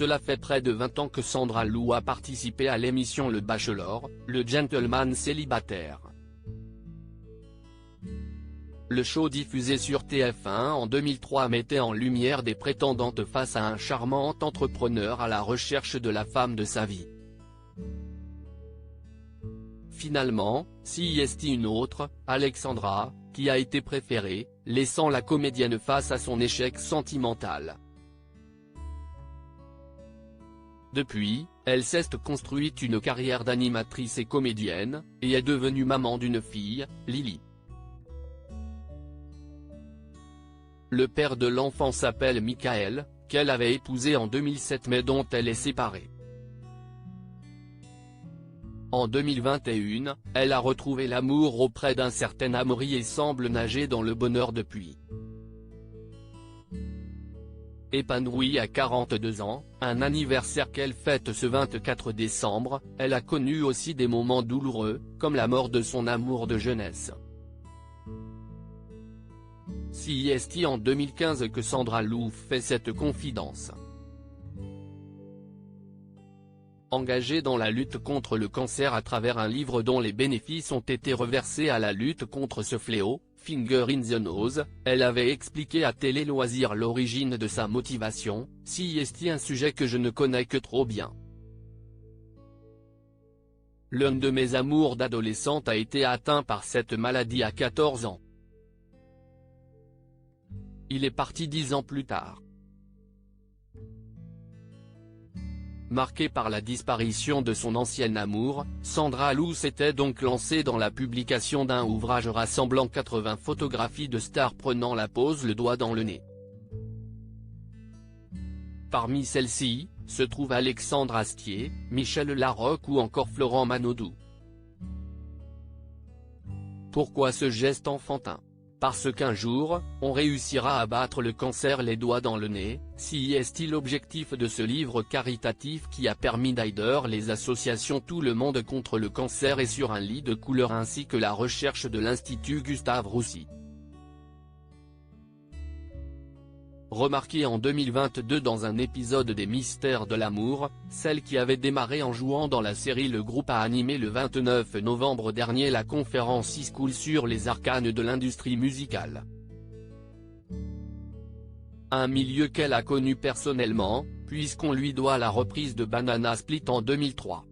Cela fait près de 20 ans que Sandra Lou a participé à l'émission Le Bachelor, le gentleman célibataire. Le show diffusé sur TF1 en 2003 mettait en lumière des prétendantes face à un charmant entrepreneur à la recherche de la femme de sa vie. Finalement, s'y est une autre, Alexandra, qui a été préférée, laissant la comédienne face à son échec sentimental. Depuis, elle s'est construite une carrière d'animatrice et comédienne, et est devenue maman d'une fille, Lily. Le père de l'enfant s'appelle Michael, qu'elle avait épousé en 2007 mais dont elle est séparée. En 2021, elle a retrouvé l'amour auprès d'un certain Amaury et semble nager dans le bonheur depuis. Épanouie à 42 ans, un anniversaire qu'elle fête ce 24 décembre, elle a connu aussi des moments douloureux, comme la mort de son amour de jeunesse. C'est en 2015 que Sandra Lou fait cette confidence. Engagée dans la lutte contre le cancer à travers un livre dont les bénéfices ont été reversés à la lutte contre ce fléau, Finger in the Nose, elle avait expliqué à Télé Loisirs l'origine de sa motivation, c'est un sujet que je ne connais que trop bien. L'un de mes amours d'adolescente a été atteint par cette maladie à 14 ans. Il est parti 10 ans plus tard. Marquée par la disparition de son ancien amour, Sandra Lou s'était donc lancée dans la publication d'un ouvrage rassemblant 80 photographies de stars prenant la pose le doigt dans le nez. Parmi celles-ci, se trouvent Alexandre Astier, Michel Larocque ou encore Florent Manodou. Pourquoi ce geste enfantin ? Parce qu'un jour, on réussira à battre le cancer les doigts dans le nez, c'est l'objectif de ce livre caritatif qui a permis d'aider les associations Tout le monde contre le cancer et Sur un lit de couleur ainsi que la recherche de l'Institut Gustave Roussy. Remarquée en 2022 dans un épisode des Mystères de l'amour, celle qui avait démarré en jouant dans la série Le Groupe a animé le 29 novembre dernier la conférence e-school sur les arcanes de l'industrie musicale. Un milieu qu'elle a connu personnellement, puisqu'on lui doit la reprise de Banana Split en 2003.